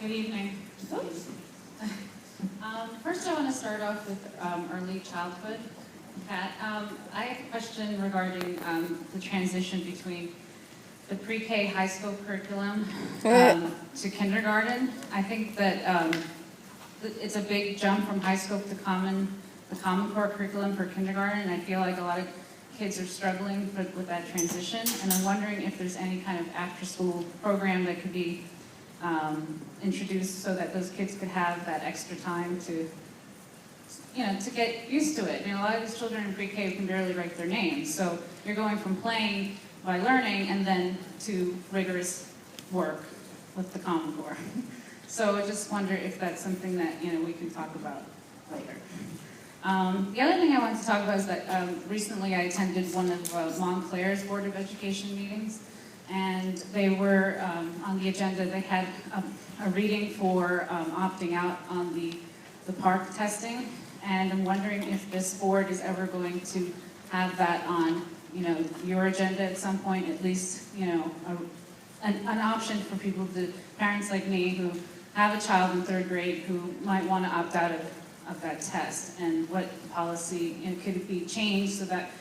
Good evening. First, I want to start off with early childhood. Pat, I have a question regarding the transition between the pre-K high school curriculum to kindergarten. I think that it's a big jump from high school to the Common Core curriculum for kindergarten, and I feel like a lot of kids are struggling with that transition, and I'm wondering if there's any kind of after-school program that could be introduced so that those kids could have that extra time to get used to it. A lot of these children in pre-K can barely write their names, so you're going from playing by learning and then to rigorous work with the Common Core. So I just wonder if that's something that we can talk about later. The other thing I wanted to talk about is that recently I attended one of Montclair's Board of Education meetings, and they were on the agenda. They had a reading for opting out on the park testing, and I'm wondering if this board is ever going to have that on your agenda at some point, at least an option for parents like me who have a child in third grade who might want to opt out of that test, and what policy could be changed so that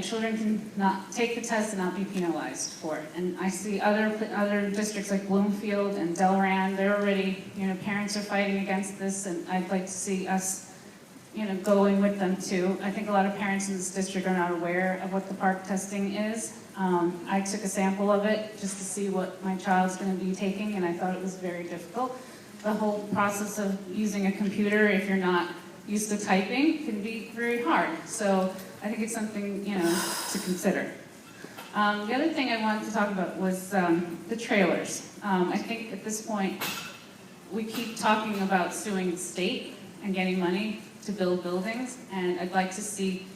children can not take the test and not be penalized for it. And I see other districts like Bloomfield and Delran, they're already, parents are fighting against this, and I'd like to see us, going with them too. I think a lot of parents in this district are not aware of what the park testing is. I took a sample of it just to see what my child's going to be taking, and I thought it was very difficult. The whole process of using a computer, if you're not used to typing, can be very hard. So I think it's something, to consider. The other thing I wanted to talk about was the trailers. I think at this point, we keep talking about suing the state and getting money to build buildings, and I'd like to see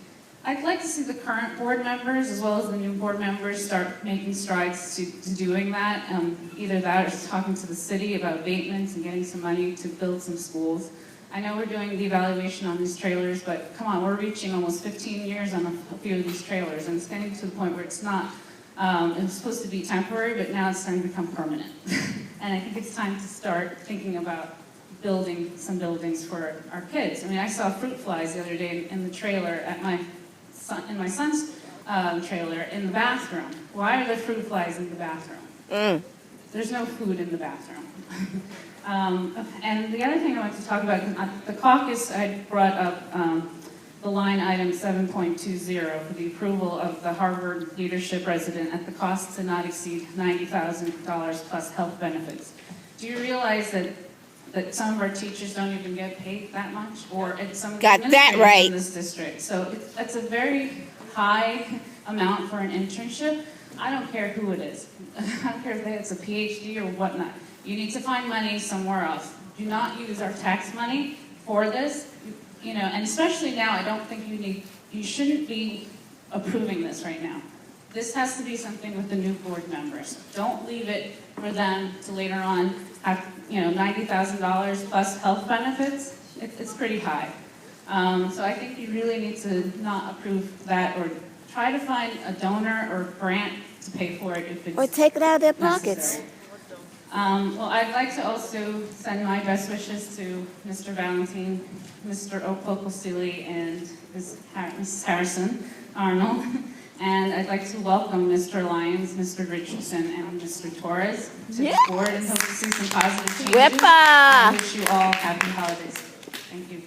the current board members as well as the new board members start making strides to doing that. Either that or just talking to the city about abatements and getting some money to build some schools. I know we're doing the evaluation on these trailers, but come on, we're reaching almost 15 years on a few of these trailers, and it's getting to the point where it's not, it's supposed to be temporary, but now it's starting to become permanent. And I think it's time to start thinking about building some buildings for our kids. I saw fruit flies the other day in the trailer at my son's trailer in the bathroom. Why are there fruit flies in the bathroom? There's no food in the bathroom. And the other thing I want to talk about, the caucus, I brought up the line item 7.20 for the approval of the Harvard leadership resident at the cost to not exceed $90,000 plus health benefits. Do you realize that some of our teachers don't even get paid that much, or some of the administrators in this district? So that's a very high amount for an internship. I don't care who it is. I don't care if it's a PhD or whatnot. You need to find money somewhere else. Do not use our tax money for this. And especially now, I don't think you shouldn't be approving this right now. This has to be something with the new board members. Don't leave it for them to later on have, $90,000 plus health benefits. It's pretty high. So I think you really need to not approve that, or try to find a donor or grant to pay for it if it's or take it out of their necessary. pockets. Well, I'd like to also send my best wishes to Mr. Valentine, Mr. Okokosili, and Mrs. Harrison Arnold. And I'd like to welcome Mr. Lyons, Mr. Richardson, and Mr. Torres to the board, and hope to see some positive changes. Whippa! I wish you all happy holidays. Thank you.